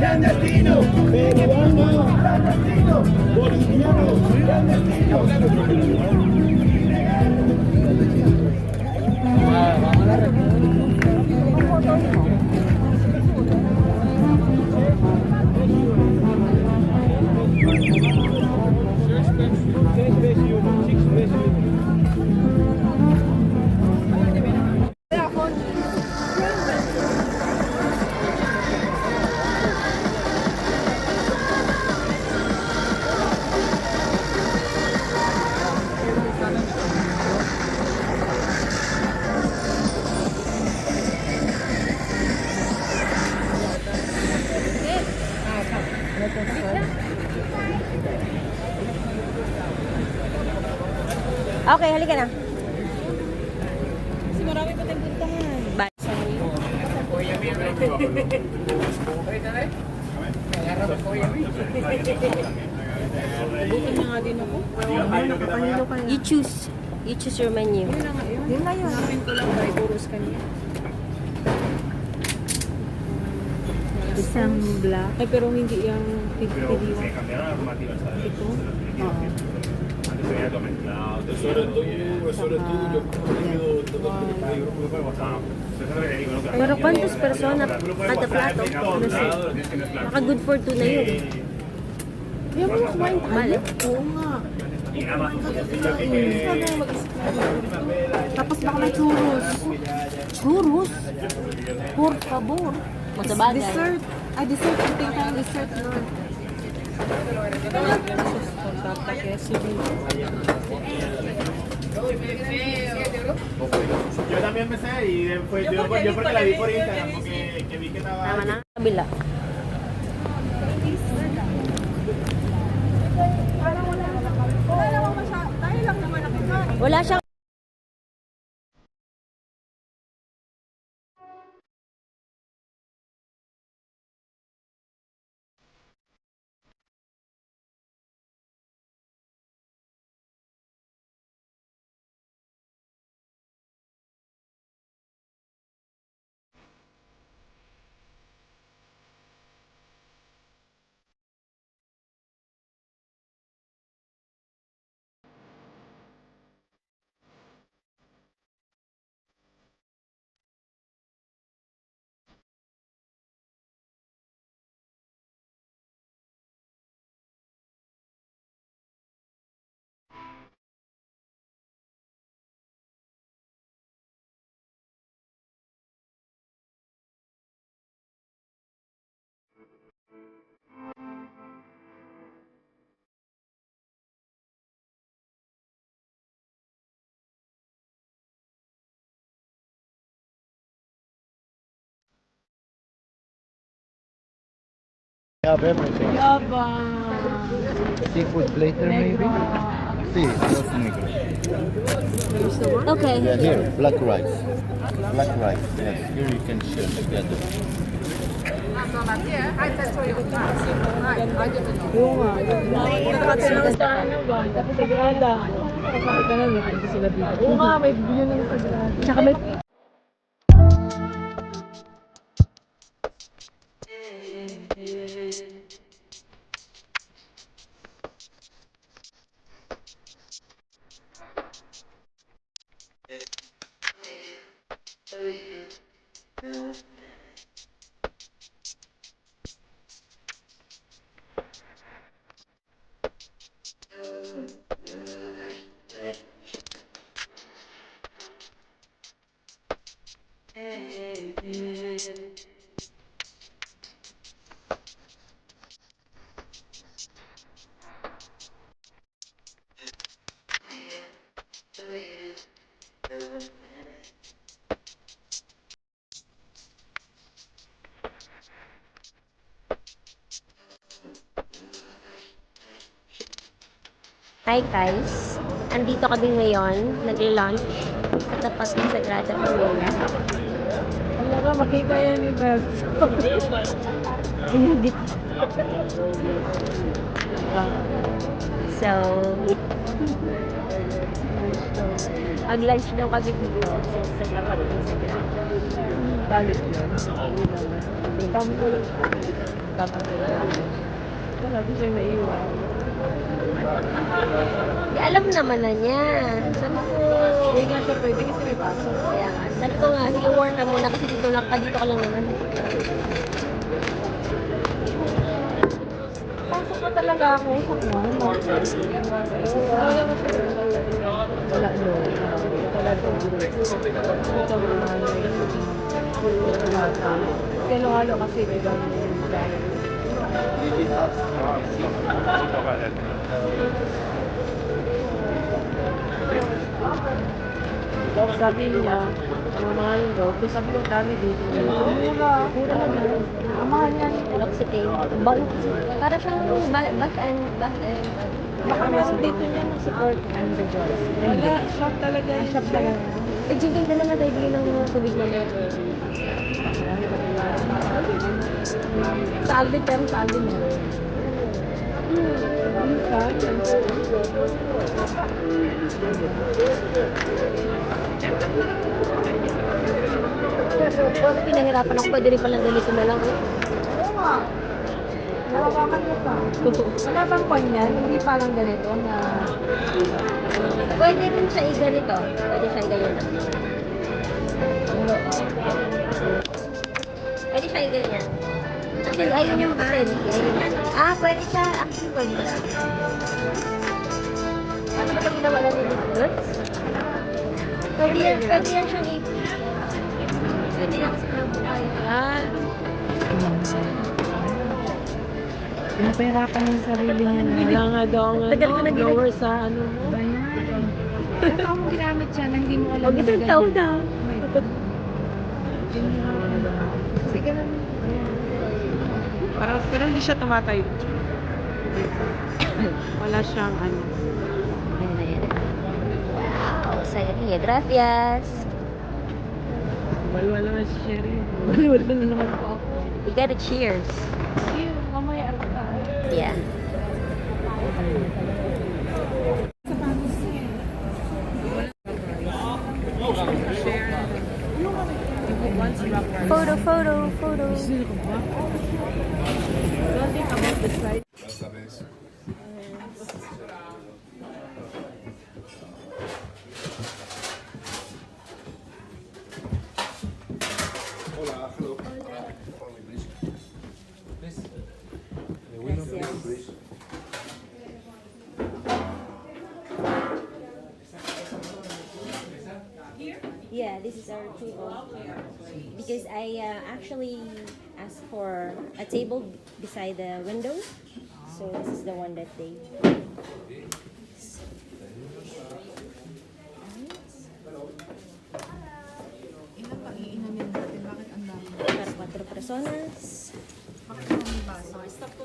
clandestino, peruano, clandestino, boliviano, clandestino. Okay, halika na. Kasi marami pa tayong puntahan. Bye. Bukan na nga din ako. You choose. You choose your menu. Yun na nga yun. Yun na yun. Hanapin ko lang kay Boros kanya. Isang black. Ay, pero hindi yung piliwan. Ito? Oo. Pero ¿cuántos personas kada plato? Ano siya? Naka good for two na yun. Kaya mo kumain tayo? Bale. Oo nga. Tapos baka may churros. Churros? Por favor. Masabagay. Dessert. Ay, dessert. Ito yung dessert na. Yo también me sé y después yo porque la vi por Instagram, porque que vi que estaba... Tama na. Kabila. Wala siyang Have everything. Yabang. Seafood platter maybe? See, those negros. okay. Yeah, here, black rice. Black rice, yes. Here you can share together. Oo nga. Nakakat sila sa ano ba? Tapos sagrada. Sabi ka na, nakita sila dito. Oo nga, may yun ang sagrada. Tsaka may... Hi guys. Andito kami ngayon. Nag-lunch. Sa tapat ng Sagrada Familia. Wala ka, makita yan ni Beb. Ayun dito. So, Mag-lunch daw kami dito sa tapat ng Sagrada. Talit yun. Tampo. Wala, di siya naiwan. Di alam naman na niya. Sabi ko, Hindi nga siya pwede kasi may pasok. kaya nga, sabi ko nga, sige, work ka muna kasi dito ka lang naman. Pasok pa talaga ako sa kwan. Wala no. Kalo-halo kasi may gano'n. Sabi niya, ang mahal daw. Tapos sabi ko, dami dito. Mura. Mura naman. Ang mahal yan. L'Occitane. Para siyang back and Baka meron dito niya ng support and rejoice. Wala, shop talaga. Shop talaga. Eh, Jigay na lang natin bigyan ng mga tubig naman. Sa Alvin, pero sa Alvin meron. Pinahirapan ako, pwede rin pala ganito na lang. Oo nga. Nakawakan mo pa. Wala bang kwan yan? Hindi parang ganito na... Pwede rin siya i-ganito. Pwede siya i-ganito. Pwede siya i-ganyan. Actually, ayun yung button. Pwede siya. Actually, pwede siya. Ano ba ito ginawa natin dito? Pwede yan siyang pwede yan sa buhay. Yan. Pinapahirapan yung sarili niya. Wala nga daw ang Tagal ko na lower sa ano mo. Bayan. Saan mo ginamit siya na hindi mo alam Huwag isang taon na. Sige na. Pero hindi siya tumatay. Wala siyang ano. Ayan na yan. Wow, saya. Gracias. Wala naman si Sherry. Wala na naman po ako. We gotta cheers. Sige, mamaya ka. Yeah. Photo. Yeah, this is our table. Because I actually asked for a table beside the window. So this is the one that they... Ilan pa iinamin natin? Bakit ang dami? Para 4 personas. Bakit ang baso? Stop ko